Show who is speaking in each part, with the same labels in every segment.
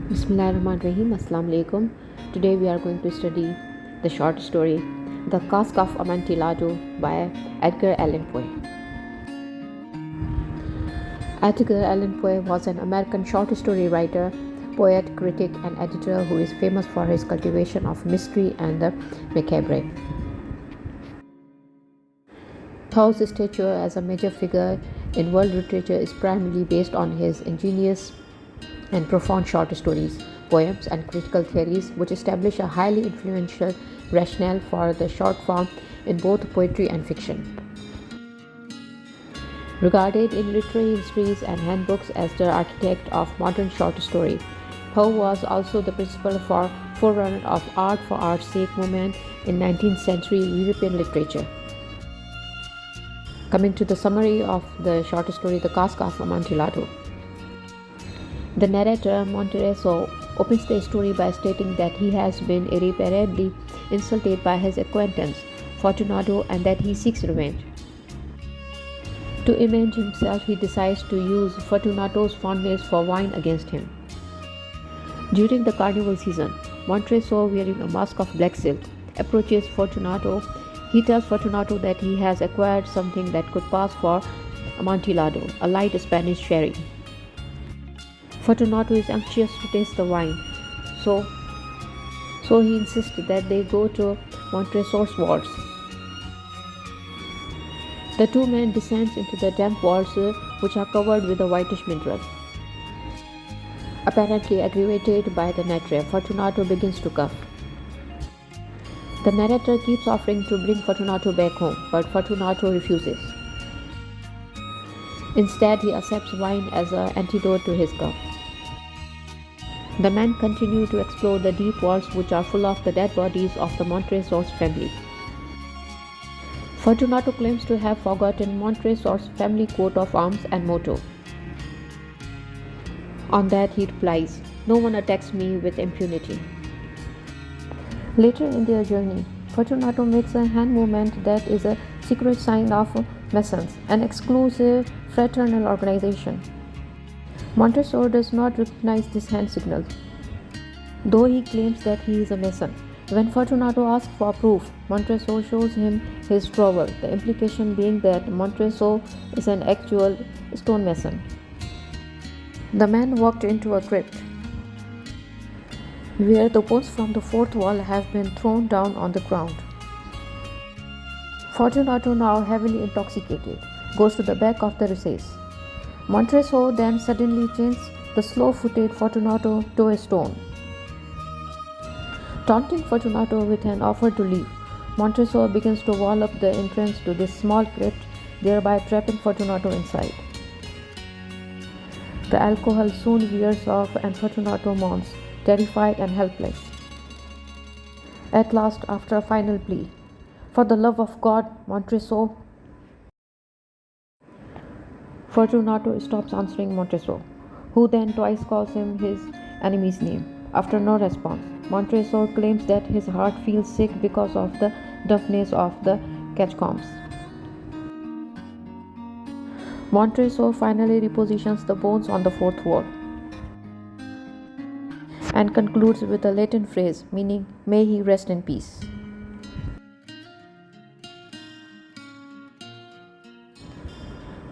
Speaker 1: Bismillahirrahmanirrahim. Assalamu alaikum. Today we are going to study the short story The Cask of Amontillado by Edgar Allan Poe. Edgar Allan Poe was an American short story writer, poet, critic, and editor who is famous for his cultivation of mystery and the macabre. Poe's stature as a major figure in world literature is primarily based on his ingenious and profound short stories, poems, and critical theories, which establish a highly influential rationale for the short form in both poetry and fiction. Regarded in literary histories and handbooks as the architect of modern short story, Poe was also the principal forerunner of art for art's sake movement in 19th century European literature. Coming to the summary of the short story The Cask of Amontillado. The narrator, Montereso, opens the story by stating that he has been irreparably insulted by his acquaintance, Fortunato, and that he seeks revenge. To avenge himself, he decides to use Fortunato's fondness for wine against him. During the carnival season, Montereso, wearing a mask of black silk, approaches Fortunato. He tells Fortunato that he has acquired something that could pass for Amontillado, a light Spanish sherry. Fortunato is anxious to taste the wine, so he insists that they go to Montresor's vaults. The two men descend into the damp vaults, which are covered with a whitish mineral. Apparently aggravated by the nitre, Fortunato begins to cough. The narrator keeps offering to bring Fortunato back home, but Fortunato refuses. Instead, he accepts wine as an antidote to his cough. The men continue to explore the deep vaults, which are full of the dead bodies of the Montresor's family. Fortunato claims to have forgotten Montresor's family coat of arms and motto. On that, he replies, "No one attacks me with impunity." Later in their journey, Fortunato makes a hand movement that is a secret sign of Masons, an exclusive fraternal organization. Montresor does not recognize this hand signal, though he claims that he is a Mason. When Fortunato asks for proof, Montresor shows him his trowel, the implication being that Montresor is an actual stonemason. The man walked into a crypt, where the bones from the fourth wall have been thrown down on the ground. Fortunato, now heavily intoxicated, goes to the back of the recess. Montresor then suddenly chains the slow-footed Fortunato to a stone. Taunting Fortunato with an offer to leave, Montresor begins to wall up the entrance to this small crypt, thereby trapping Fortunato inside. The alcohol soon wears off and Fortunato mourns, terrified and helpless. At last, after a final plea, "For the love of God, Montresor!" Fortunato stops answering Montresor, who then twice calls him his enemy's name. After no response, Montresor claims that his heart feels sick because of the dampness of the catacombs. Montresor finally repositions the bones on the fourth wall and concludes with a Latin phrase meaning, "May he rest in peace."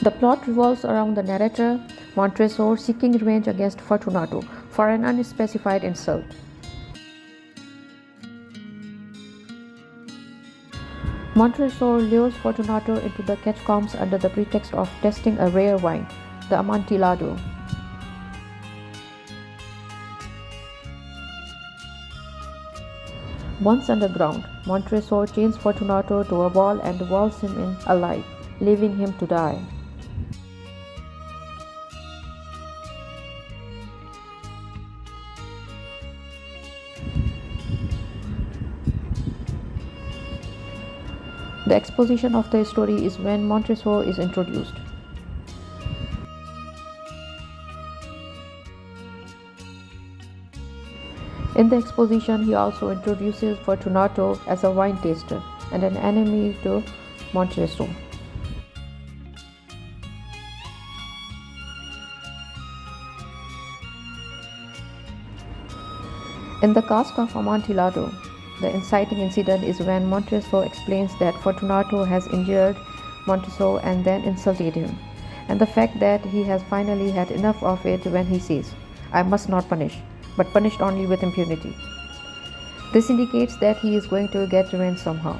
Speaker 1: The plot revolves around the narrator, Montresor, seeking revenge against Fortunato for an unspecified insult. Montresor lures Fortunato into the catacombs under the pretext of testing a rare wine, the Amontillado. Once underground, Montresor chains Fortunato to a wall and walls him in alive, leaving him to die. The exposition of the story is when Montresor is introduced. In the exposition, he also introduces Fortunato as a wine taster and an enemy to Montresor. In the Cask of Amontillado, the inciting incident is when Montreso explains that Fortunato has injured Montreso and then insulted him, and the fact that he has finally had enough of it when he says, "I must not punish, but punished only with impunity." This indicates that he is going to get revenge somehow.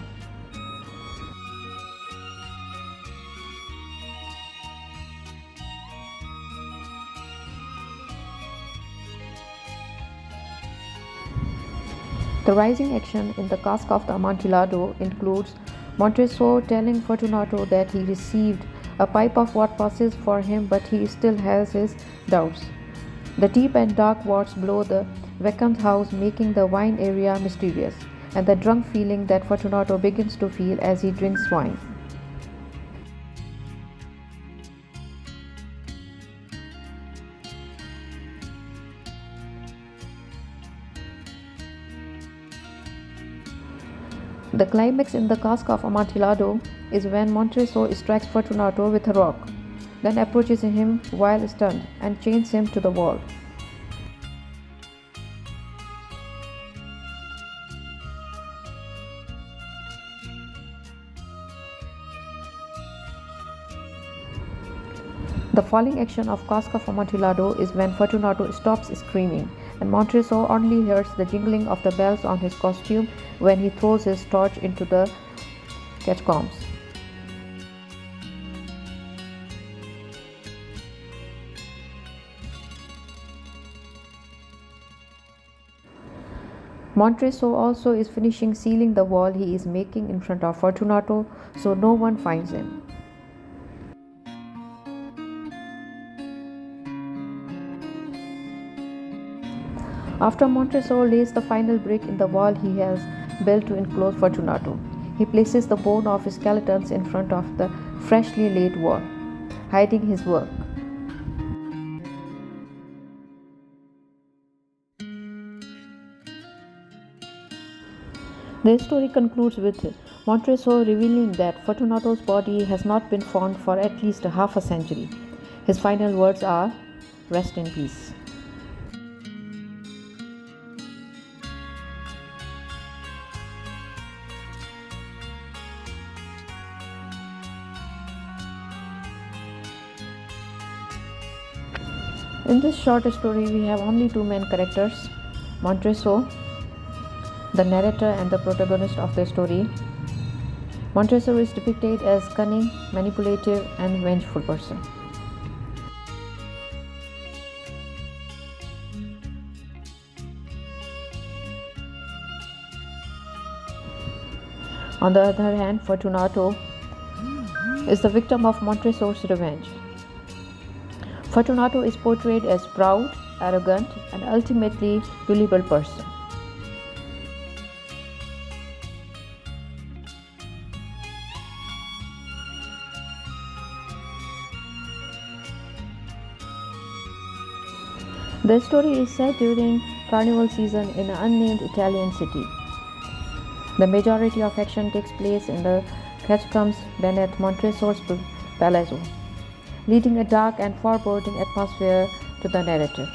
Speaker 1: The rising action in the Cask of the Amontillado includes Montreso telling Fortunato that he received a pipe of what passes for him, but he still has his doubts. The deep and dark wards blow the vacant house, making the wine area mysterious, and the drunk feeling that Fortunato begins to feel as he drinks wine. The climax in the Cask of Amontillado is when Montreso strikes Fortunato with a rock, then approaches him while stunned and chains him to the wall. The falling action of Cask of Amontillado is when Fortunato stops screaming, and Montreso only hears the jingling of the bells on his costume when he throws his torch into the catacombs. Montreso also is finishing sealing the wall he is making in front of Fortunato so no one finds him. After Montreso lays the final brick in the wall he has built to enclose Fortunato, he places the bone of his skeletons in front of the freshly laid wall, hiding his work. The story concludes with Montreso revealing that Fortunato's body has not been found for at least half a century. His final words are, "Rest in peace." In this short story, we have only two main characters, Montreso, the narrator and the protagonist of the story. Montreso is depicted as cunning, manipulative, and vengeful person. On the other hand, Fortunato is the victim of Montreso's revenge. Fortunato is portrayed as proud, arrogant, and ultimately gullible person. The story is set during carnival season in an unnamed Italian city. The majority of action takes place in the catacombs beneath Montreso's palazzo, leading a dark and foreboding atmosphere to the narrative.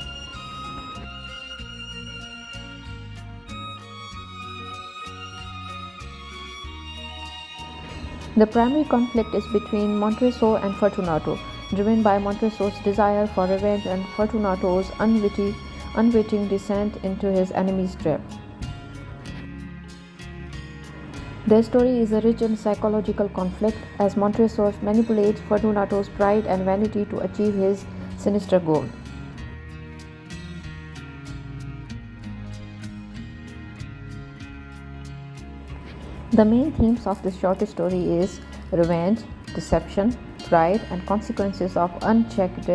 Speaker 1: The primary conflict is between Montreso and Fortunato, driven by Montreso's desire for revenge and Fortunato's unwitting descent into his enemy's trap. The story is rich in psychological conflict as Montreso manipulates Fortunato's pride and vanity to achieve his sinister goal. The main themes of this short story is revenge, deception, pride, and consequences of unchecked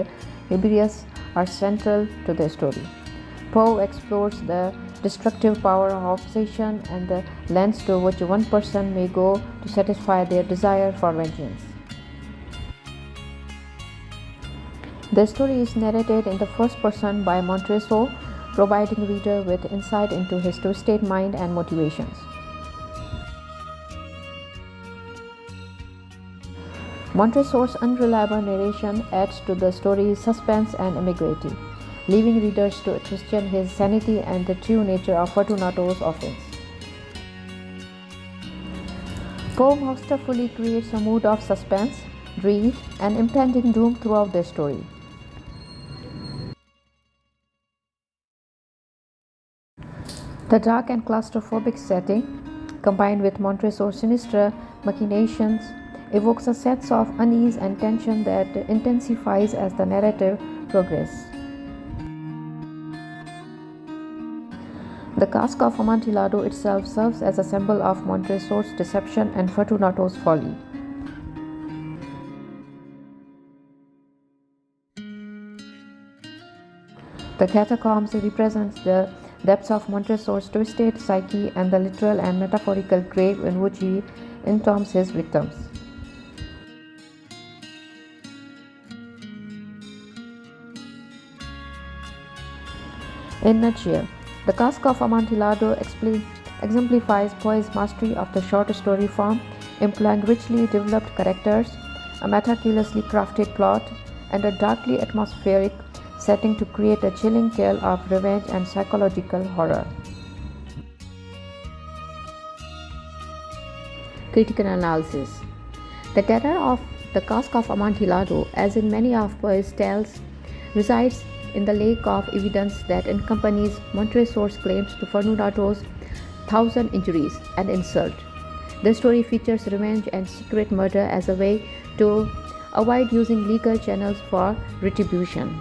Speaker 1: hubris are central to the story. Poe explores the destructive power of obsession and the lengths to which one person may go to satisfy their desire for vengeance. The story is narrated in the first person by Montreso, providing reader with insight into his twisted mind and motivations. Montreso's unreliable narration adds to the story's suspense and ambiguity, leaving readers to question his sanity and the true nature of Fortunato's offense. Poe masterfully creates a mood of suspense, dread, and impending doom throughout the story. The dark and claustrophobic setting, combined with Montresor's sinister machinations, evokes a sense of unease and tension that intensifies as the narrative progresses. The Cask of Amontillado itself serves as a symbol of Montresor's deception and Fortunato's folly. The catacombs represent the depths of Montresor's twisted psyche and the literal and metaphorical grave in which he entombs his victims. In a nutshell, the Cask of Amontillado exemplifies Poe's mastery of the short story form, employing richly developed characters, a meticulously crafted plot, and a darkly atmospheric setting to create a chilling tale of revenge and psychological horror. Critical analysis. The terror of the Cask of Amontillado, as in many of Poe's tales, resides in the lack of evidence that accompanies Montresor's claims to Fortunato's 1,000 injuries and insult. The story features revenge and secret murder as a way to avoid using legal channels for retribution.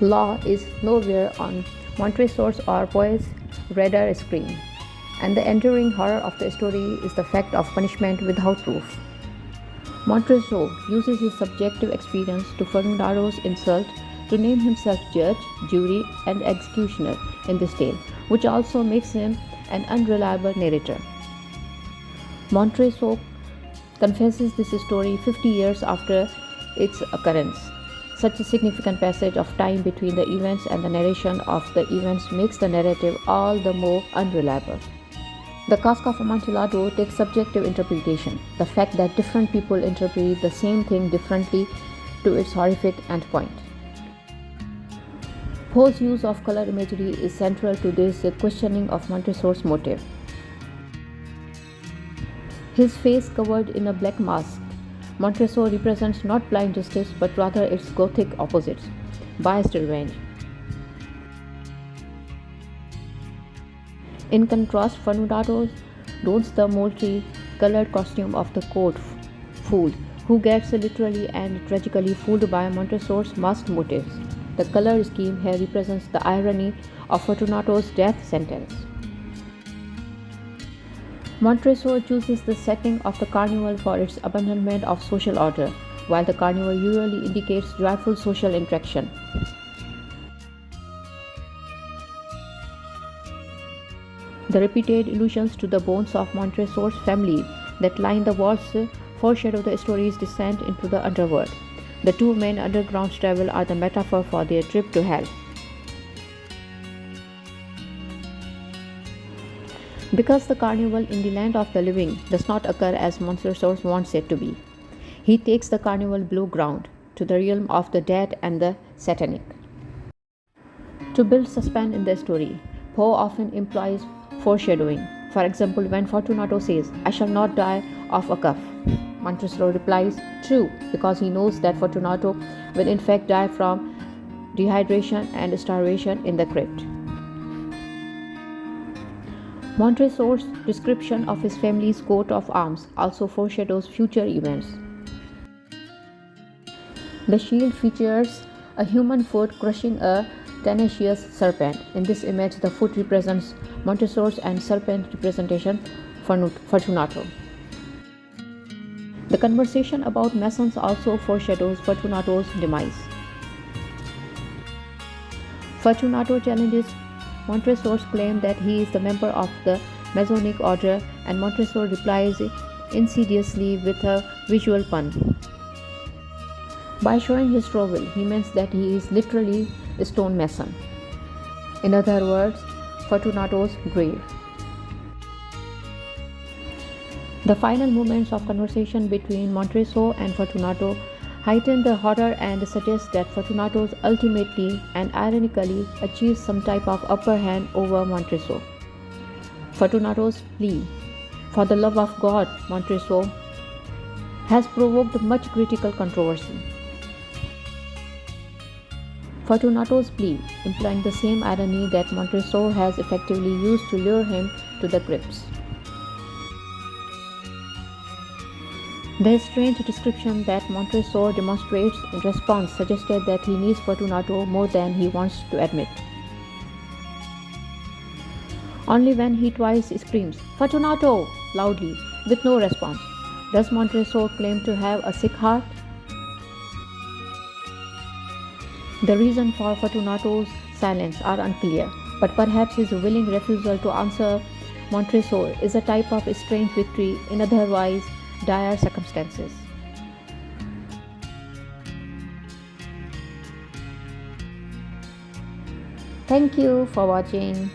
Speaker 1: Law is nowhere on Montresor's or Poe's radar screen, and the enduring horror of the story is the fact of punishment without proof. Montresor uses his subjective experience to Fortunato's insult to name himself judge, jury, and executioner in this tale, which also makes him an unreliable narrator. Montresor confesses this story 50 years after its occurrence. Such a significant passage of time between the events and the narration of the events makes the narrative all the more unreliable. The Cask of Amontillado takes subjective interpretation, the fact that different people interpret the same thing differently, to its horrific endpoint. Poe's use of color imagery is central to this questioning of Montresor's motive. His face covered in a black mask, Montresor represents not blind justice but rather its gothic opposite, biased revenge. In contrast, Fortunato dons the multi-colored costume of the court fool, who gets literally and tragically fooled by Montresor's masked motives. The color scheme here represents the irony of Fortunato's death sentence. Montresor chooses the setting of the carnival for its abandonment of social order, while the carnival usually indicates joyful social interaction. The repeated allusions to the bones of Montresor's family that line the walls foreshadow the story's descent into the underworld. The two main underground travel are the metaphor for their trip to hell. Because the carnival in the land of the living does not occur as Montresor wants it to be, he takes the carnival below ground to the realm of the dead and the satanic. To build suspense in the story, Poe often employs foreshadowing. For example, when Fortunato says, "I shall not die of a cough," Montresor replies, "True," because he knows that Fortunato will in fact die from dehydration and starvation in the crypt. Montresor's description of his family's coat of arms also foreshadows future events. The shield features a human foot crushing a tenacious serpent. In this image, the foot represents Montresor's and serpent representation Fortunato. The conversation about Masons also foreshadows Fortunato's demise. Fortunato challenges Montresor's claim that he is the member of the Masonic order, and Montresor replies insidiously with a visual pun. By showing his trowel, he means that he is literally a stonemason. In other words, Fortunato's grave. The final moments of conversation between Montresor and Fortunato heighten the horror and suggest that Fortunato ultimately and ironically achieves some type of upper hand over Montreso. Fortunato's plea, "For the love of God, Montreso," has provoked much critical controversy. Fortunato's plea, implying the same irony that Montreso has effectively used to lure him to the crypts. The strange description that Montreso demonstrates in response suggested that he needs Fortunato more than he wants to admit. Only when he twice screams, "Fortunato!" loudly, with no response, does Montreso claim to have a sick heart. The reason for Fortunato's silence are unclear, but perhaps his willing refusal to answer Montreso is a type of strange victory in otherwise dire circumstances. Thank you for watching.